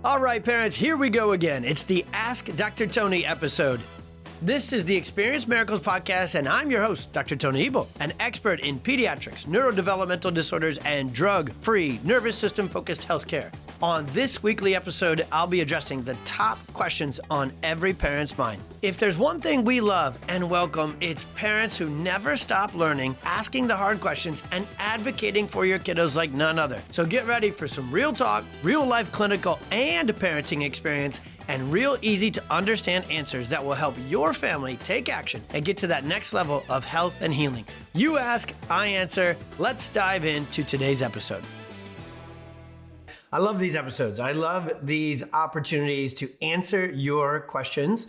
All right, parents, here we go again. It's the Ask Dr. Tony episode. This is the Experience Miracles podcast, and I'm your host, Dr. Tony Ebel, an expert in pediatrics, neurodevelopmental disorders, and drug-free, nervous system-focused healthcare. On this weekly episode, I'll be addressing the top questions on every parent's mind. If there's one thing we love and welcome, it's parents who never stop learning, asking the hard questions, and advocating for your kiddos like none other. So get ready for some real talk, real-life clinical and parenting experience, and real easy to understand answers that will help your family take action and get to that next level of health and healing. You ask, I answer. Let's dive into today's episode. I love these episodes. I love these opportunities to answer your questions.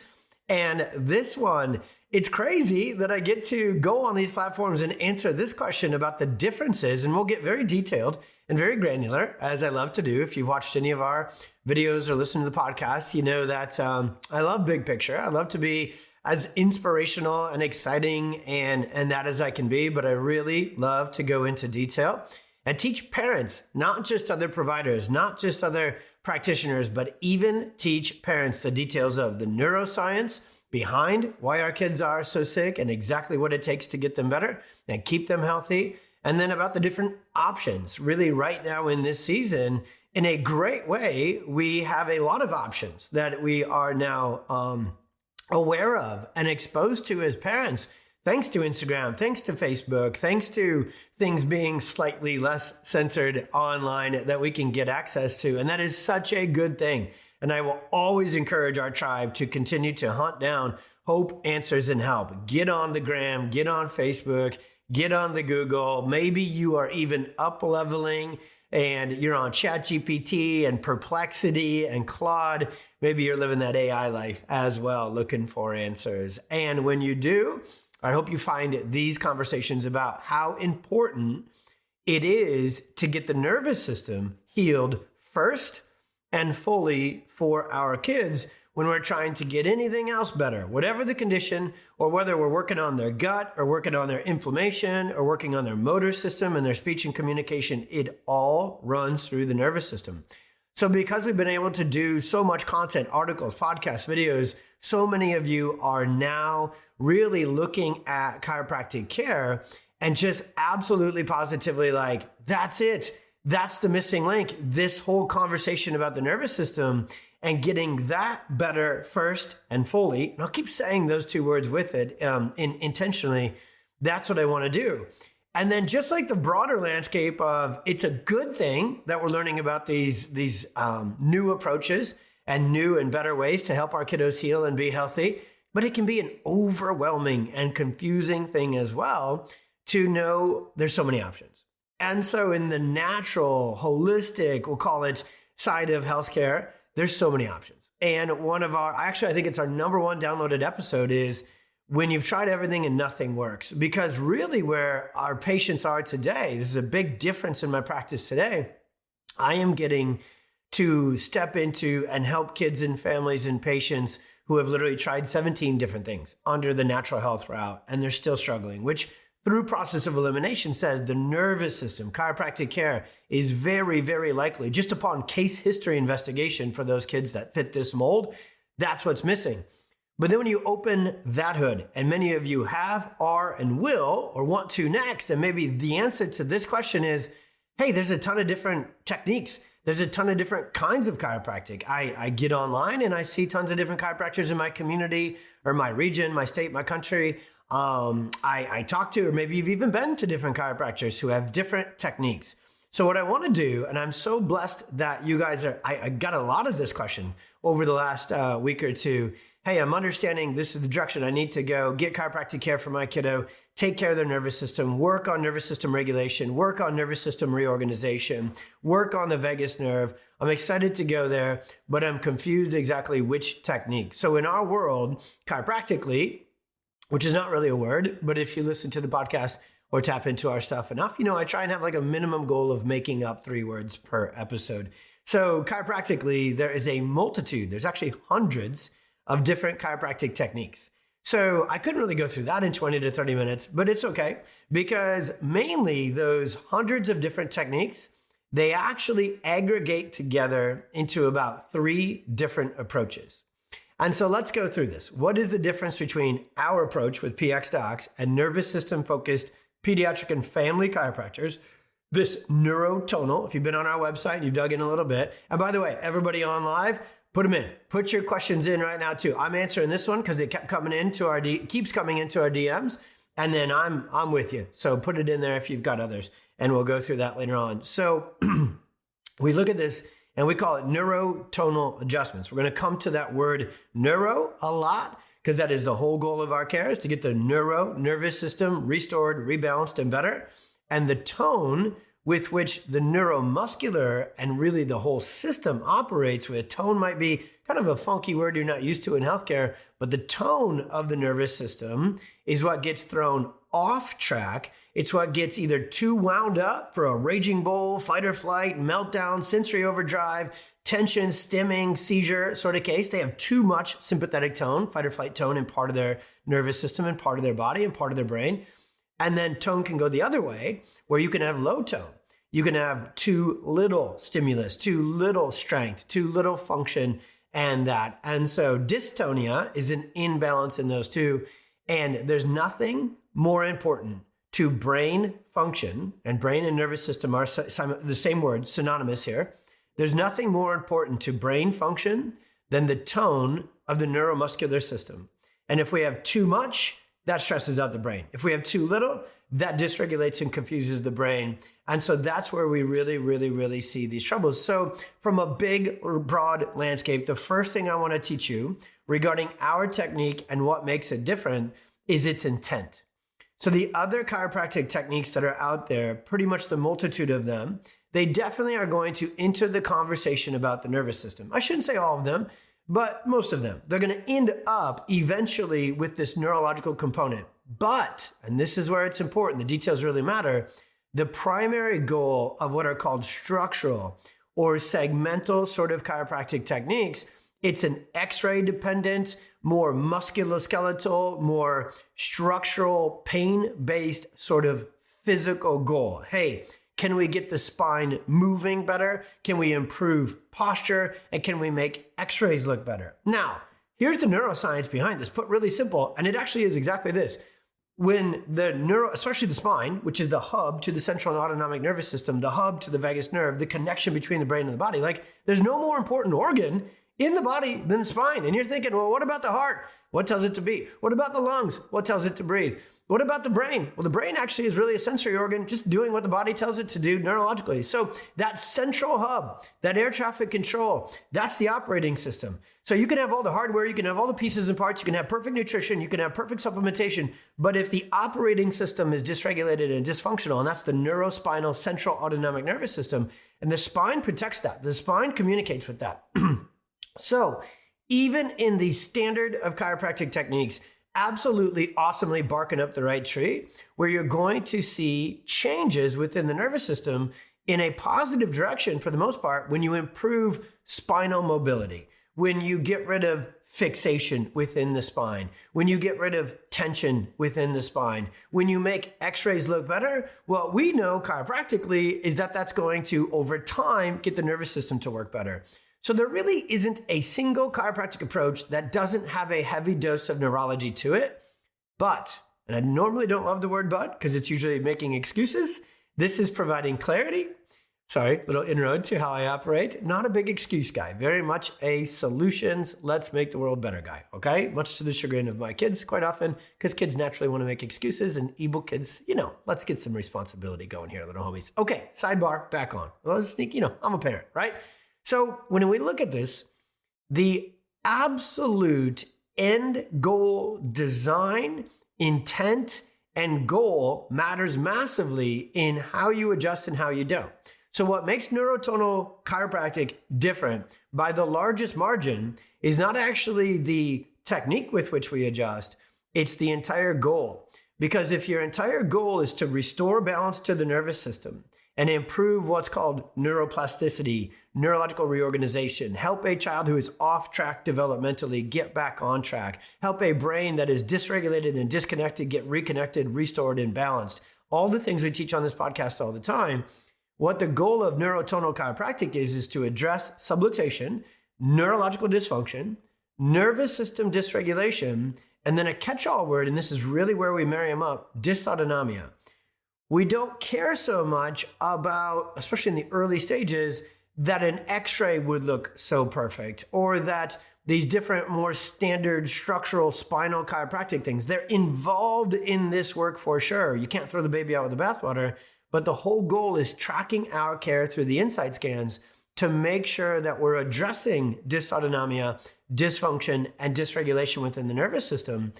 And this one, it's crazy that I get to go on these platforms and answer this question about the differences. And we'll get very detailed and very granular, as I love to do. If you've watched any of our videos or listened to the podcast, you know that I love big picture. I love to be as inspirational and exciting and that as I can be, but I really love to go into detail and teach parents, not just other providers, not just other practitioners, but even teach parents the details of the neuroscience behind why our kids are so sick and exactly what it takes to get them better and keep them healthy. And then about the different options. Really, right now in this season, in a great way, we have a lot of options that we are now aware of and exposed to as parents, thanks to Instagram, thanks to Facebook, thanks to things being slightly less censored online that we can get access to. And that is such a good thing. And I will always encourage our tribe to continue to hunt down hope, answers, and help. Get on the gram, get on Facebook, get on the Google. Maybe you are even up-leveling and you're on ChatGPT and Perplexity and Claude. Maybe you're living that AI life as well, looking for answers. And when you do, I hope you find these conversations about how important it is to get the nervous system healed first and fully for our kids when we're trying to get anything else better, whatever the condition, or whether we're working on their gut or working on their inflammation or working on their motor system and their speech and communication, it all runs through the nervous system. So because we've been able to do so much content, articles, podcasts, videos, so many of you are now really looking at chiropractic care and just absolutely positively like, that's it. That's the missing link. This whole conversation about the nervous system and getting that better first and fully. And I'll keep saying those two words with it intentionally. That's what I want to do. And then just like the broader landscape of it's a good thing that we're learning about these new approaches and new and better ways to help our kiddos heal and be healthy. But it can be an overwhelming and confusing thing as well to know there's so many options. And so in the natural, holistic, we'll call it side of healthcare, there's so many options. And one of I think it's our number one downloaded episode is when you've tried everything and nothing works. Because really where our patients are today, this is a big difference in my practice today. I am getting to step into and help kids and families and patients who have literally tried 17 different things under the natural health route, and they're still struggling, which through process of elimination says the nervous system, chiropractic care is very, very likely, just upon case history investigation for those kids that fit this mold, that's what's missing. But then when you open that hood, and many of you have, are, and will, or want to next, and maybe the answer to this question is, hey, there's a ton of different techniques. There's a ton of different kinds of chiropractic. I get online and I see tons of different chiropractors in my community or my region, my state, my country. I talk to, or maybe you've even been to different chiropractors who have different techniques. So what I want to do, and I'm so blessed that you guys I got a lot of this question over the last week or two. Hey, I'm understanding this is the direction I need to go, get chiropractic care for my kiddo, take care of their nervous system, work on nervous system regulation, work on nervous system reorganization, work on the vagus nerve. I'm excited to go there, but I'm confused exactly which technique. So in our world, chiropractically, which is not really a word, but if you listen to the podcast or tap into our stuff enough, I try and have like a minimum goal of making up 3 words per episode. So chiropractically, there is a multitude, there's actually hundreds of different chiropractic techniques. So I couldn't really go through that in 20 to 30 minutes, but it's okay because mainly those hundreds of different techniques they actually aggregate together into about 3 different approaches. And so let's go through this. What is the difference between our approach with PX Docs and nervous system focused pediatric and family chiropractors? This Neurotonal, if you've been on our website and you've dug in a little bit. And by the way, everybody on live, put them in. Put your questions in right now too. I'm answering this one because it keeps coming into our DMs, and then I'm with you. So put it in there if you've got others, and we'll go through that later on. So we look at this and we call it neurotonal adjustments. We're going to come to that word neuro a lot because that is the whole goal of our care, is to get the nervous system restored, rebalanced, and better. And the tone with which the neuromuscular and really the whole system operates with. Tone might be kind of a funky word you're not used to in healthcare, but the tone of the nervous system is what gets thrown off track. It's what gets either too wound up for a raging bull, fight or flight, meltdown, sensory overdrive, tension, stimming, seizure sort of case. They have too much sympathetic tone, fight or flight tone in part of their nervous system and part of their body and part of their brain. And then tone can go the other way, where you can have low tone. You can have too little stimulus, too little strength, too little function, and that. And so dystonia is an imbalance in those two. And there's nothing more important to brain function, and brain and nervous system are the same word, synonymous here. There's nothing more important to brain function than the tone of the neuromuscular system. And if we have too much, that stresses out the brain. If we have too little, that dysregulates and confuses the brain. And so that's where we really see these troubles. So from a big, broad landscape, the first thing I want to teach you regarding our technique and what makes it different is its intent. So the other chiropractic techniques that are out there, pretty much the multitude of them, they definitely are going to enter the conversation about the nervous system. I shouldn't say all of them, but most of them. They're going to end up eventually with this neurological component. But, and this is where it's important, the details really matter, the primary goal of what are called structural or segmental sort of chiropractic techniques, it's an X-ray dependent, more musculoskeletal, more structural, pain-based sort of physical goal. Hey, can we get the spine moving better? Can we improve posture? And can we make X-rays look better? Now, here's the neuroscience behind this, put really simple, and it actually is exactly this. When especially the spine, which is the hub to the central and autonomic nervous system, the hub to the vagus nerve, the connection between the brain and the body, like there's no more important organ in the body than the spine. And you're thinking, well, what about the heart? What tells it to beat? What about the lungs? What tells it to breathe? What about the brain? Well, the brain actually is really a sensory organ, just doing what the body tells it to do neurologically. So that central hub, that air traffic control, that's the operating system. So you can have all the hardware, you can have all the pieces and parts, you can have perfect nutrition, you can have perfect supplementation, but if the operating system is dysregulated and dysfunctional, and that's the neurospinal central autonomic nervous system, and the spine protects that. The spine communicates with that. So even in the standard of chiropractic techniques, absolutely awesomely barking up the right tree, where you're going to see changes within the nervous system in a positive direction for the most part when you improve spinal mobility, when you get rid of fixation within the spine, when you get rid of tension within the spine, when you make X-rays look better. What we know chiropractically is that that's going to, over time, get the nervous system to work better. So there really isn't a single chiropractic approach that doesn't have a heavy dose of neurology to it. But, and I normally don't love the word but because it's usually making excuses, this is providing clarity. Sorry, little inroad to how I operate. Not a big excuse guy, very much a solutions, let's make the world better guy, okay? Much to the chagrin of my kids quite often, because kids naturally want to make excuses, and evil kids, let's get some responsibility going here, little homies. Okay, sidebar, back on. Well, I'm a parent, right? So when we look at this, the absolute end goal design, intent, and goal matters massively in how you adjust and how you don't. So what makes neurotonal chiropractic different by the largest margin is not actually the technique with which we adjust, it's the entire goal. Because if your entire goal is to restore balance to the nervous system, and improve what's called neuroplasticity, neurological reorganization, help a child who is off track developmentally get back on track, help a brain that is dysregulated and disconnected get reconnected, restored, and balanced. All the things we teach on this podcast all the time. What the goal of neurotonal chiropractic is to address subluxation, neurological dysfunction, nervous system dysregulation, and then a catch-all word, and this is really where we marry them up, dysautonomia. We don't care so much about, especially in the early stages, that an x-ray would look so perfect, or that these different more standard structural spinal chiropractic things, they're involved in this work for sure. You can't throw the baby out with the bathwater, but the whole goal is tracking our care through the insight scans to make sure that we're addressing dysautonomia, dysfunction, and dysregulation within the nervous system.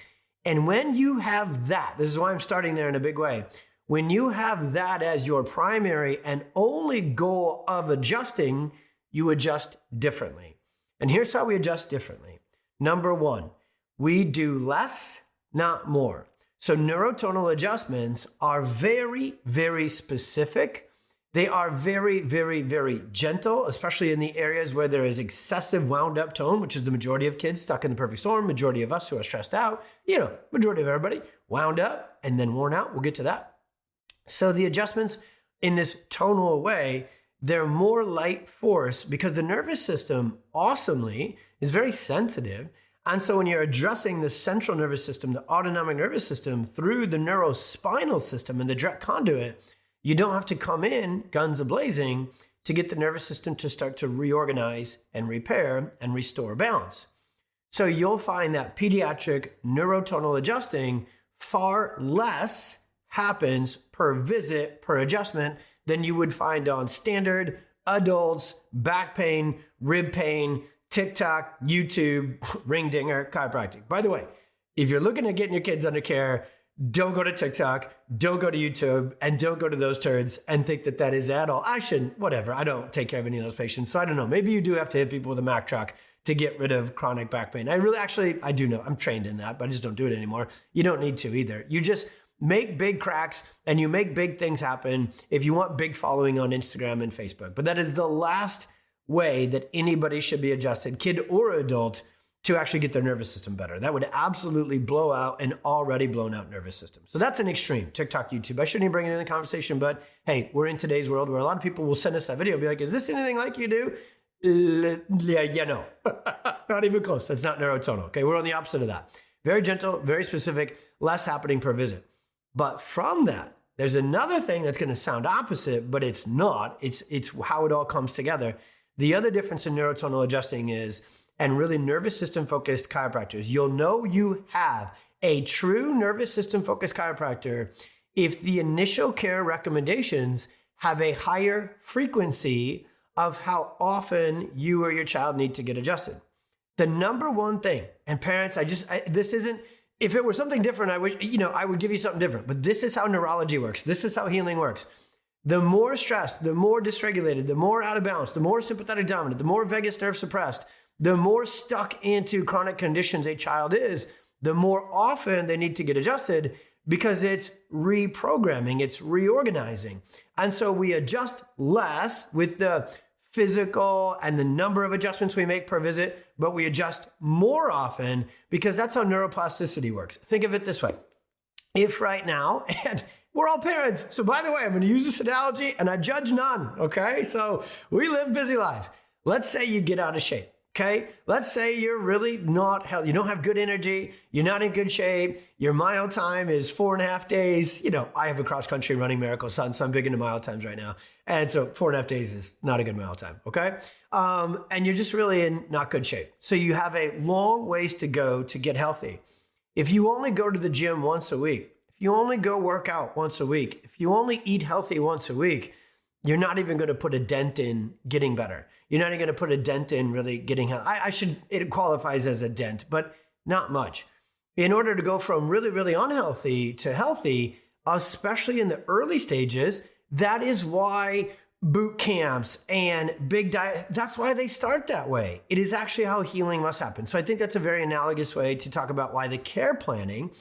And when you have that, this is why I'm starting there in a big way, when you have that as your primary and only goal of adjusting, you adjust differently. And here's how we adjust differently. Number one, we do less, not more. So neurotonal adjustments are very, very specific. They are very, very, very gentle, especially in the areas where there is excessive wound up tone, which is the majority of kids stuck in the perfect storm, majority of us who are stressed out, majority of everybody wound up and then worn out. We'll get to that. So the adjustments in this tonal way, they're more light force because the nervous system awesomely is very sensitive. And so when you're addressing the central nervous system, the autonomic nervous system through the neurospinal system and the direct conduit, you don't have to come in guns a-blazing to get the nervous system to start to reorganize and repair and restore balance. So you'll find that pediatric neurotonal adjusting far less happens per visit, per adjustment, than you would find on standard adults, back pain, rib pain, TikTok, YouTube, ring dinger, chiropractic. By the way, if you're looking at getting your kids under care, don't go to TikTok, don't go to YouTube, and don't go to those turds and think that that is at all. I shouldn't, whatever. I don't take care of any of those patients. So I don't know. Maybe you do have to hit people with a Mack truck to get rid of chronic back pain. I do know. I'm trained in that, but I just don't do it anymore. You don't need to either. You just make big cracks and you make big things happen if you want big following on Instagram and Facebook. But that is the last way that anybody should be adjusted, kid or adult, to actually get their nervous system better. That would absolutely blow out an already blown out nervous system. So that's an extreme. TikTok, YouTube. I shouldn't even bring it in the conversation, but hey, we're in today's world where a lot of people will send us that video and be like, is this anything like you do? Yeah, no. Not even close. That's not neurotonal. Okay, we're on the opposite of that. Very gentle, very specific, less happening per visit. But from that, there's another thing that's going to sound opposite, but it's not. It's how it all comes together. The other difference in neurotonal adjusting is, and really nervous system focused chiropractors, you'll know you have a true nervous system focused chiropractor if the initial care recommendations have a higher frequency of how often you or your child need to get adjusted. The number one thing, and parents, this isn't, if it were something different, I would give you something different, but this is how neurology works. This is how healing works. The more stressed, the more dysregulated, the more out of balance, the more sympathetic dominant, the more vagus nerve suppressed, the more stuck into chronic conditions a child is, the more often they need to get adjusted because it's reprogramming, it's reorganizing. And so we adjust less with the physical and the number of adjustments we make per visit, but we adjust more often because that's how neuroplasticity works. Think of it this way. If right now, and we're all parents, so by the way, I'm going to use this analogy and I judge none, okay? So we live busy lives. Let's say you get out of shape. Okay, let's say you're really not healthy. You don't have good energy. You're not in good shape. Your mile time is 4.5 days. I have a cross country running miracle son, so I'm big into mile times right now. And so 4.5 days is not a good mile time. Okay. And you're just really in not good shape. So you have a long ways to go to get healthy. If you only go to the gym once a week, if you only go work out once a week, if you only eat healthy once a week, you're not even going to put a dent in getting better. You're not even going to put a dent in really getting healthy. It qualifies as a dent, but not much. In order to go from really, really unhealthy to healthy, especially in the early stages, that is why boot camps and big diet, that's why they start that way. It is actually how healing must happen. So I think that's a very analogous way to talk about why the care planning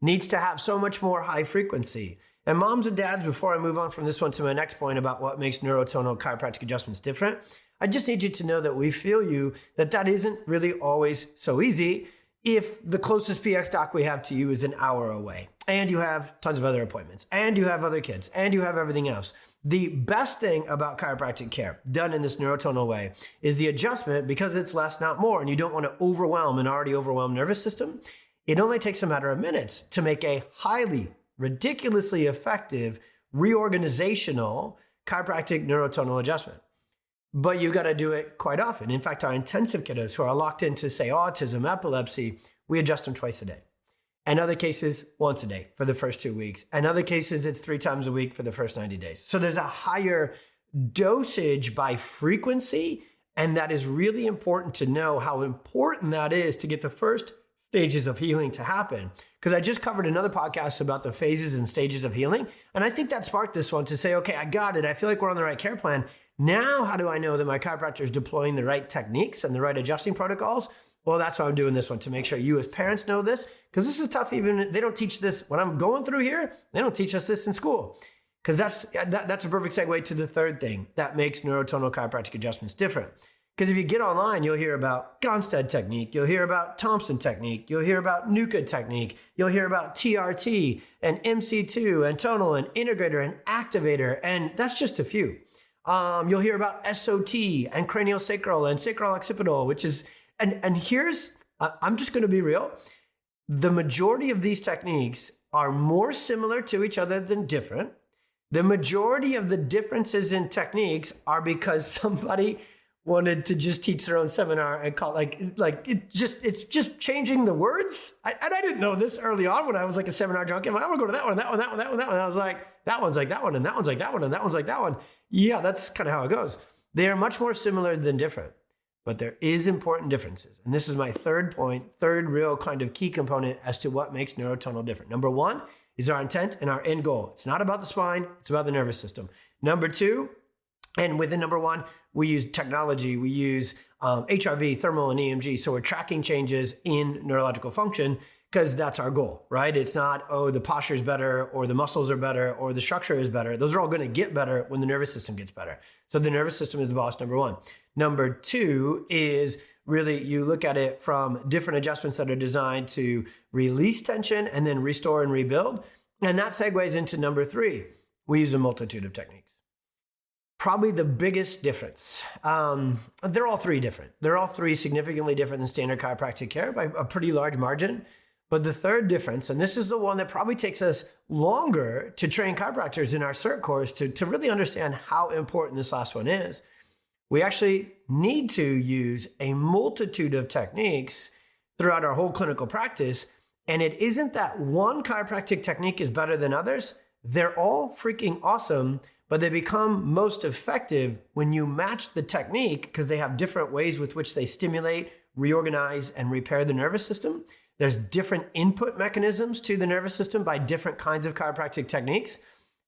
needs to have so much more high frequency. And moms and dads, before I move on from this one to my next point about what makes neurotonal chiropractic adjustments different, I just need you to know that we feel you that isn't really always so easy if the closest PX doc we have to you is an hour away and you have tons of other appointments and you have other kids and you have everything else The best thing about chiropractic care done in this neurotonal way is the adjustment, because it's less, not more, and you don't want to overwhelm an already overwhelmed nervous system. It only takes a matter of minutes to make a highly, ridiculously effective reorganizational chiropractic neurotonal adjustment. But you got to do it quite often. In fact, our intensive kiddos who are locked into, say, autism, epilepsy, we adjust them twice a day. In other cases, once a day for the first 2 weeks. In other cases, it's 3 times a week for the first 90 days. So there's a higher dosage by frequency, and that is really important to know how important that is to get the first stages of healing to happen. Because I just covered another podcast about the phases and stages of healing, and I think that sparked this one to say, okay, I got it. I feel like we're on the right care plan. Now, how do I know that my chiropractor is deploying the right techniques and the right adjusting protocols? Well, that's why I'm doing this one, to make sure you as parents know this, because this is tough. Even they don't teach this when I'm going through here. They don't teach us this in school, because that's a perfect segue to the third thing that makes neurotonal chiropractic adjustments different. Because if you get online, you'll hear about Gonstead technique, you'll hear about Thompson technique, you'll hear about NUCA technique, you'll hear about TRT and MC2 and tonal and integrator and activator, and that's just a few. You'll hear about SOT and cranial sacral and sacral occipital, which is And here's, I'm just going to be real. The majority of these techniques are more similar to each other than different. The majority of the differences in techniques are because somebody wanted to just teach their own seminar and call it's just changing the words. And I didn't know this early on when I was like a seminar junkie. I'm like, I want to go to that one, that one, that one, that one, that one. And I was like, that one's like that one, and that one's like that one, and that one's like that one. Yeah, that's kind of how it goes. They are much more similar than different. But there is important differences. And this is my third point, third real kind of key component as to what makes neurotonal different. Number one is our intent and our end goal. It's not about the spine, it's about the nervous system. Number two, and within number one, we use technology. We use HRV, thermal, and EMG. So we're tracking changes in neurological function, because that's our goal, right? It's not, oh, the posture is better, or the muscles are better, or the structure is better. Those are all going to get better when the nervous system gets better. So the nervous system is the boss, number one. Number two is really, you look at it from different adjustments that are designed to release tension and then restore and rebuild. And that segues into number three. We use a multitude of techniques. Probably the biggest difference. They're all three different. They're all three significantly different than standard chiropractic care by a pretty large margin. But the third difference, and this is the one that probably takes us longer to train chiropractors in our CERT course to really understand how important this last one is. We actually need to use a multitude of techniques throughout our whole clinical practice. And it isn't that one chiropractic technique is better than others. They're all freaking awesome, but they become most effective when you match the technique, because they have different ways with which they stimulate, reorganize, and repair the nervous system. There's different input mechanisms to the nervous system by different kinds of chiropractic techniques.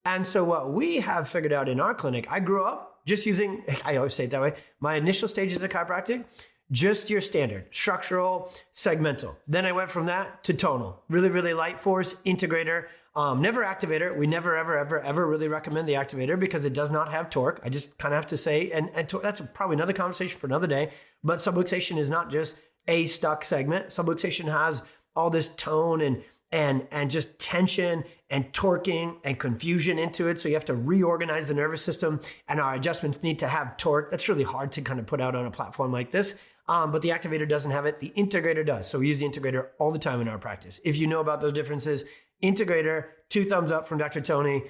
And so what we have figured out in our clinic, I grew up just using, I always say it that way, my initial stages of chiropractic, just your standard, structural, segmental. Then I went from that to tonal, really, really light force, integrator, never activator. We never, ever, ever, ever really recommend the activator because it does not have torque. I just kind of have to say, and that's probably another conversation for another day, but subluxation is not just a stuck segment. Subluxation has all this tone and just tension and torquing and confusion into it. So you have to reorganize the nervous system, and our adjustments need to have torque. That's really hard to kind of put out on a platform like this. But the activator doesn't have it. The integrator does. So we use the integrator all the time in our practice. If you know about those differences, integrator, 2 thumbs up from Dr. Tony,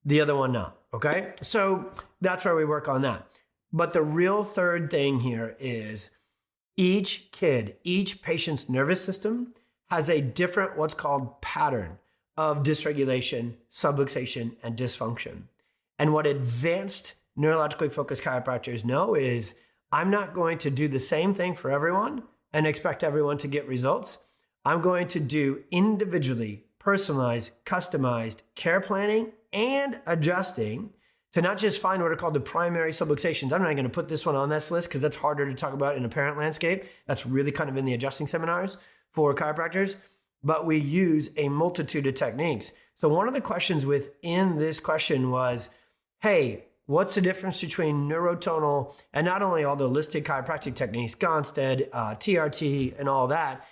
the other one not. Okay. So that's where we work on that. But the real third thing here is each kid, each patient's nervous system has a different what's called pattern of dysregulation, subluxation, and dysfunction. And what advanced neurologically focused chiropractors know is I'm not going to do the same thing for everyone and expect everyone to get results. I'm going to do individually personalized, customized care planning and adjusting to not just find what are called the primary subluxations. I'm not going to put this one on this list because that's harder to talk about in a parent landscape. That's really kind of in the adjusting seminars for chiropractors, but we use a multitude of techniques. So one of the questions within this question was, hey, what's the difference between neurotonal and not only all the listed chiropractic techniques, Gonstead, TRT, and all that?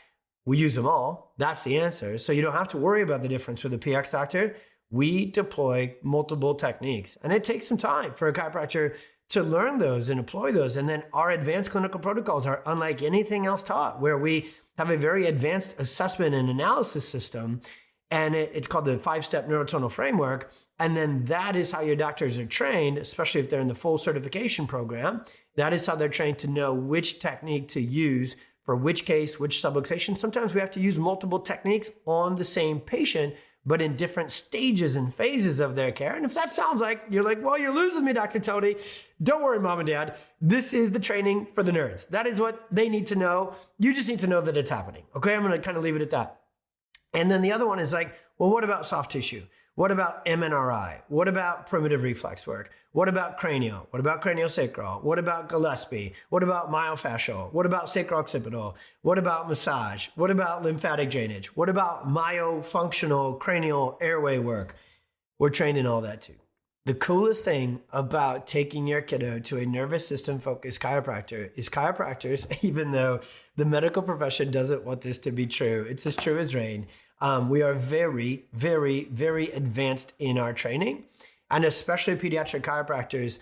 We use them all. That's the answer. So you don't have to worry about the difference with a PX doctor. we deploy multiple techniques. And it takes some time for a chiropractor to learn those and employ those. And then our advanced clinical protocols are unlike anything else taught, where we have a very advanced assessment and analysis system. And it's called the 5-step Neurotonal framework. And then that is how your doctors are trained, especially if they're in the full certification program. That is how they're trained to know which technique to use for which case, which subluxation. Sometimes we have to use multiple techniques on the same patient, but in different stages and phases of their care. And if that sounds like you're like, well, you're losing me, Dr. Tony, don't worry, mom and dad. This is the training for the nerds. That is what they need to know. You just need to know that it's happening. Okay, I'm going to kind of leave it at that. And then the other one is like, well, what about soft tissue? What about MNRI? What about primitive reflex work? What about cranial? What about craniosacral? What about Gillespie? What about myofascial? What about sacrooccipital? What about massage? What about lymphatic drainage? What about myofunctional cranial airway work? We're trained in all that too. The coolest thing about taking your kiddo to a nervous system focused chiropractor is chiropractors, even though the medical profession doesn't want this to be true, it's as true as rain. We are very, very, very advanced in our training, and especially pediatric chiropractors.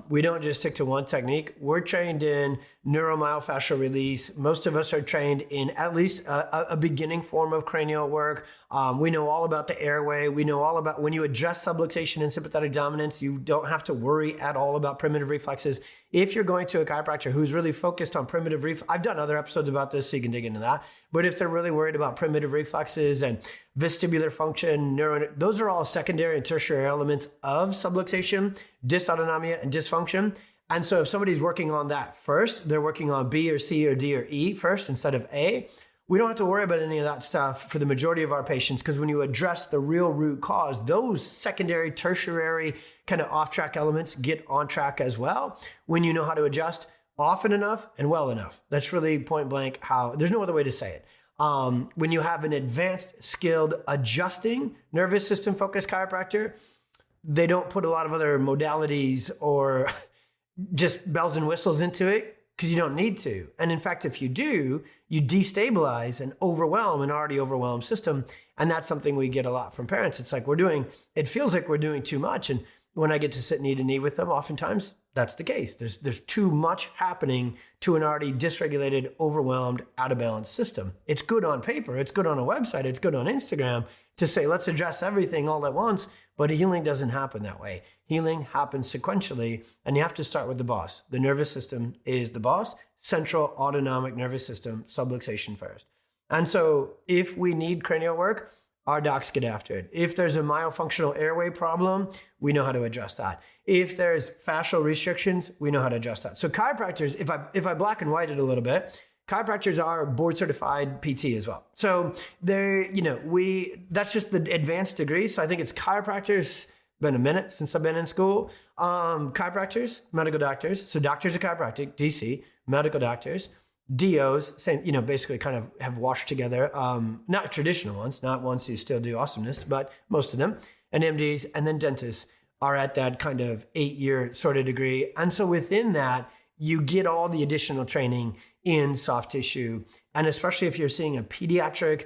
We don't just stick to one technique. We're trained in neuromyofascial release. Most of us are trained in at least a beginning form of cranial work. We know all about the airway. We know all about when you address subluxation and sympathetic dominance, you don't have to worry at all about primitive reflexes. If you're going to a chiropractor who's really focused on primitive reflexes, I've done other episodes about this, so you can dig into that. But if they're really worried about primitive reflexes and vestibular function, those are all secondary and tertiary elements of subluxation, dysautonomia, and dysfunction. And so if somebody's working on that first, they're working on B or C or D or E first instead of A. We don't have to worry about any of that stuff for the majority of our patients, because when you address the real root cause, those secondary, tertiary kind of off-track elements get on track as well when you know how to adjust often enough and well enough. That's really point blank how, there's no other way to say it. When you have an advanced, skilled, adjusting nervous system focused chiropractor, they don't put a lot of other modalities or just bells and whistles into it, because you don't need to. And in fact, if you do, you destabilize and overwhelm an already overwhelmed system. And that's something we get a lot from parents. It's like it feels like we're doing too much. And when I get to sit knee to knee with them, oftentimes that's the case. There's too much happening to an already dysregulated, overwhelmed, out of balance system. It's good on paper. It's good on a website. It's good on Instagram to say, let's address everything all at once. But healing doesn't happen that way. Healing happens sequentially, and you have to start with the boss. The nervous system is the boss, central autonomic nervous system, subluxation first. And so if we need cranial work, our docs get after it. If there's a myofunctional airway problem, we know how to address that. If there's fascial restrictions, we know how to adjust that. So chiropractors, if I black and white it a little bit, chiropractors are board certified PT as well. So that's just the advanced degree. So I think it's chiropractors, been a minute since I've been in school. Chiropractors, medical doctors. So doctors of chiropractic, DC, medical doctors, DOs, same, basically kind of have washed together. Not traditional ones, not ones who still do awesomeness, but most of them. And MDs, and then dentists are at that kind of 8-year sort of degree. And so within that, you get all the additional training in soft tissue. And especially if you're seeing a pediatric,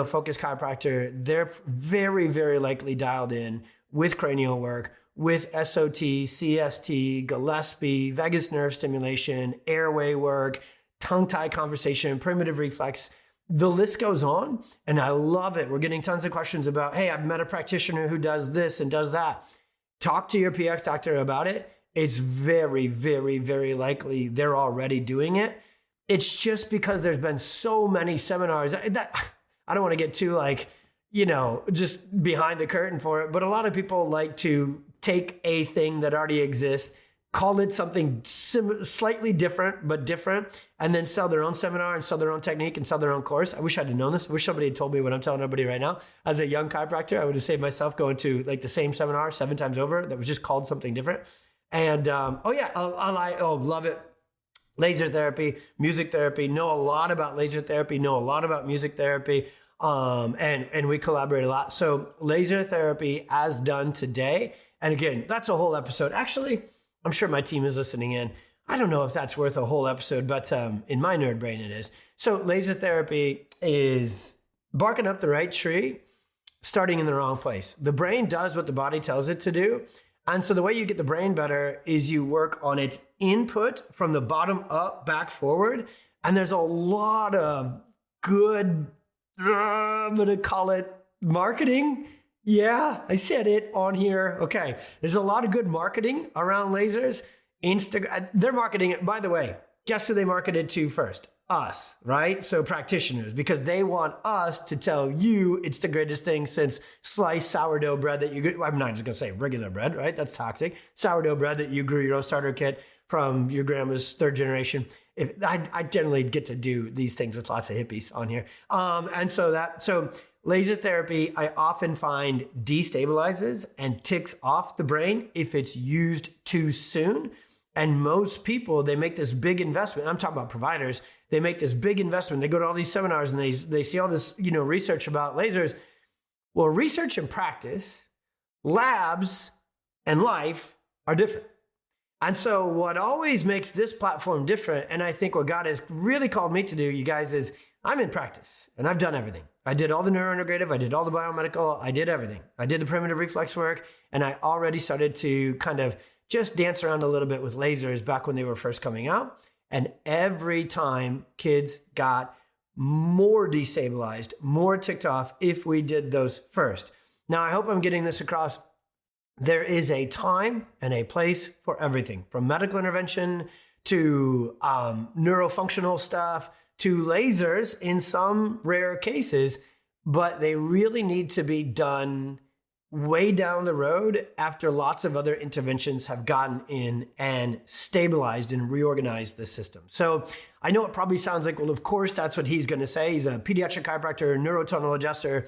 focused chiropractor, they're very, very likely dialed in with cranial work, with SOT, CST, Gillespie, vagus nerve stimulation, airway work, tongue-tie conversation, primitive reflex. The list goes on, and I love it. We're getting tons of questions about, hey, I've met a practitioner who does this and does that. Talk to your PX doctor about it. It's very, very, very likely they're already doing it. It's just because there's been so many seminars that I don't want to get too just behind the curtain for it. But a lot of people like to take a thing that already exists, call it something slightly different, but different, and then sell their own seminar and sell their own technique and sell their own course. I wish I'd have known this. I wish somebody had told me what I'm telling everybody right now. As a young chiropractor, I would have saved myself going to the same seminar 7 times over that was just called something different. And love it. Laser therapy, music therapy, know a lot about laser therapy, know a lot about music therapy, and we collaborate a lot. So laser therapy as done today, and again, that's a whole episode. Actually, I'm sure my team is listening in. I don't know if that's worth a whole episode, but in my nerd brain it is. So laser therapy is barking up the right tree starting in the wrong place. The brain does what the body tells it to do. And so the way you get the brain better is you work on its input from the bottom up, back, forward. And there's a lot of good, I'm going to call it marketing. Yeah, I said it on here. Okay. There's a lot of good marketing around lasers. They're marketing it, by the way, guess who they marketed to first? Us, right? So practitioners, because they want us to tell you it's the greatest thing since sliced sourdough bread that you grew. I'm not just going to say regular bread, right? That's toxic. Sourdough bread that you grew your own starter kit from your grandma's third generation. I generally get to do these things with lots of hippies on here. So laser therapy, I often find destabilizes and ticks off the brain if it's used too soon. And most people, they make this big investment. I'm talking about providers. They make this big investment. They go to all these seminars and they see all this, research about lasers. Well, research and practice, labs and life are different. And so what always makes this platform different, and I think what God has really called me to do, you guys, is I'm in practice and I've done everything. I did all the neurointegrative. I did all the biomedical. I did everything. I did the primitive reflex work. And I already started to kind of just dance around a little bit with lasers back when they were first coming out. And every time kids got more destabilized, more ticked off if we did those first. Now, I hope I'm getting this across. There is a time and a place for everything, from medical intervention to neurofunctional stuff to lasers in some rare cases, but they really need to be done way down the road after lots of other interventions have gotten in and stabilized and reorganized the system. So I know it probably sounds like, well, of course, that's what he's going to say. He's a pediatric chiropractor, neurotonal adjuster.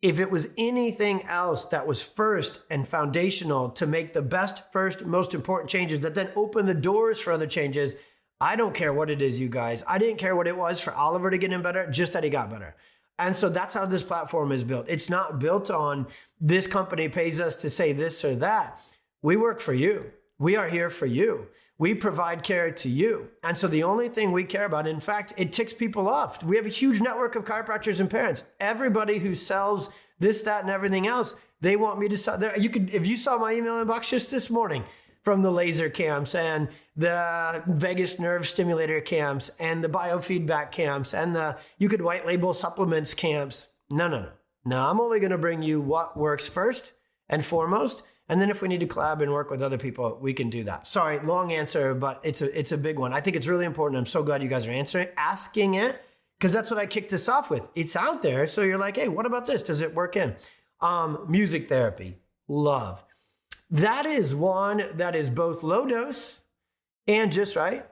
If it was anything else that was first and foundational to make the best, first, most important changes that then open the doors for other changes, I don't care what it is, you guys. I didn't care what it was for Oliver to get him better, just that he got better. And so that's how this platform is built. It's not built on this company pays us to say this or that. We work for you. We are here for you. We provide care to you. And so the only thing we care about, in fact, it ticks people off. We have a huge network of chiropractors and parents. Everybody who sells this, that, and everything else, they want me to sell. If you saw my email inbox just this morning, from the laser camps and the vagus nerve stimulator camps and the biofeedback camps and you could white label supplements camps. No. I'm only going to bring you what works first and foremost. And then if we need to collab and work with other people, we can do that. Sorry, long answer, but it's a big one. I think it's really important. I'm so glad you guys are asking it, because that's what I kicked this off with. It's out there. So you're like, hey, what about this? Does it work in? Music therapy, love. That is one that is both low dose and just right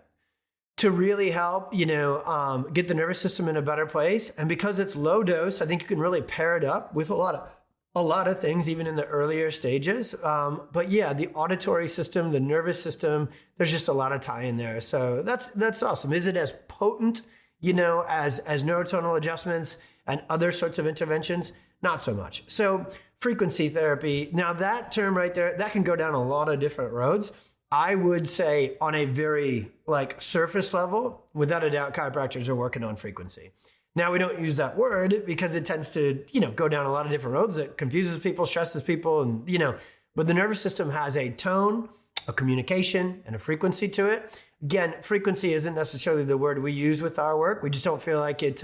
to really help, get the nervous system in a better place. And because it's low dose, I think you can really pair it up with a lot of things, even in the earlier stages. But yeah, the auditory system, the nervous system, there's just a lot of tie in there. So that's awesome. Is it as potent, as neurotonal adjustments and other sorts of interventions? Not so much. So frequency therapy, now that term right there, that can go down a lot of different roads. I would say on a very surface level, without a doubt, chiropractors are working on frequency. Now we don't use that word because it tends to, go down a lot of different roads. It confuses people, stresses people, and, but the nervous system has a tone, a communication, and a frequency to it. Again, frequency isn't necessarily the word we use with our work. We just don't feel like it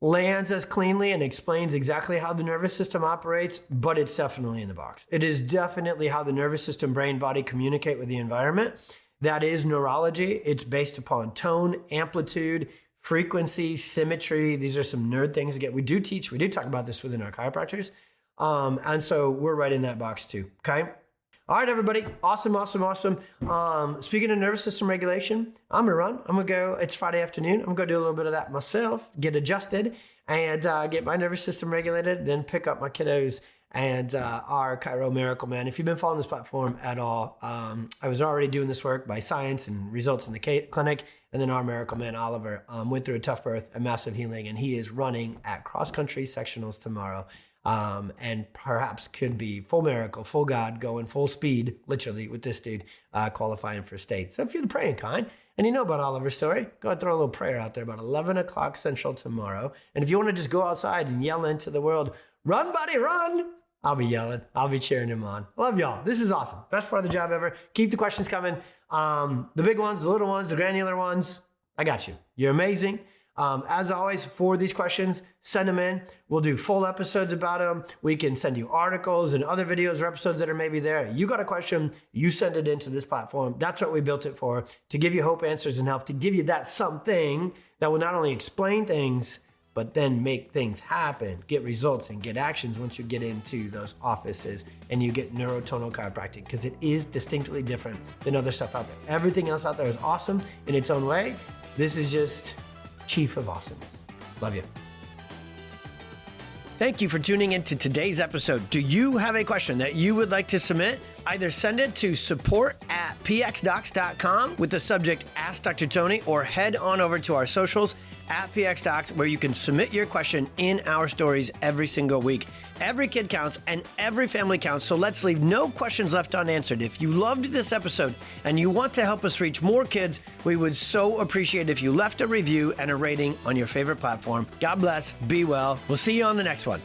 lands as cleanly and explains exactly how the nervous system operates, but it's definitely in the box. It is definitely how the nervous system, brain, body communicate with the environment. That is neurology. It's based upon tone, amplitude, frequency, symmetry. These are some nerd things. Again, we do talk about this within our chiropractors. And so we're right in that box too. Okay. All right, everybody. Awesome. Speaking of nervous system regulation, I'm going to run. I'm going to go. It's Friday afternoon. I'm going to go do a little bit of that myself, get adjusted, and get my nervous system regulated, then pick up my kiddos and our Chiro Miracle Man. If you've been following this platform at all, I was already doing this work by science and results in the clinic, and then our Miracle Man, Oliver, went through a tough birth, a massive healing, and he is running at cross-country sectionals tomorrow. And perhaps could be full miracle, full God, going full speed, literally, with this dude qualifying for state. So if you're the praying kind and you know about Oliver's story, go ahead and throw a little prayer out there about 11 o'clock Central tomorrow. And if you want to just go outside and yell into the world, Run, buddy, run. I'll be yelling. I'll be cheering him on. Love y'all. This is awesome. Best part of the job ever. Keep the questions coming. The big ones, the little ones, the granular ones. I got you. You're amazing. As always, for these questions, send them in. We'll do full episodes about them. We can send you articles and other videos or episodes that are maybe there. You got a question, you send it into this platform. That's what we built it for, to give you hope, answers, and help, to give you that something that will not only explain things, but then make things happen, get results and get actions once you get into those offices and you get neurotonal chiropractic, because it is distinctly different than other stuff out there. Everything else out there is awesome in its own way. This is just chief of awesomeness. Love you. Thank you for tuning into today's episode. Do you have a question that you would like to submit? Either send it to support@pxdocs.com with the subject Ask Dr. Tony, or head on over to our socials @PXDocs, where you can submit your question in our stories every single week. Every kid counts and every family counts, so let's leave no questions left unanswered. If you loved this episode and you want to help us reach more kids, we would so appreciate if you left a review and a rating on your favorite platform. God bless. Be well. We'll see you on the next one.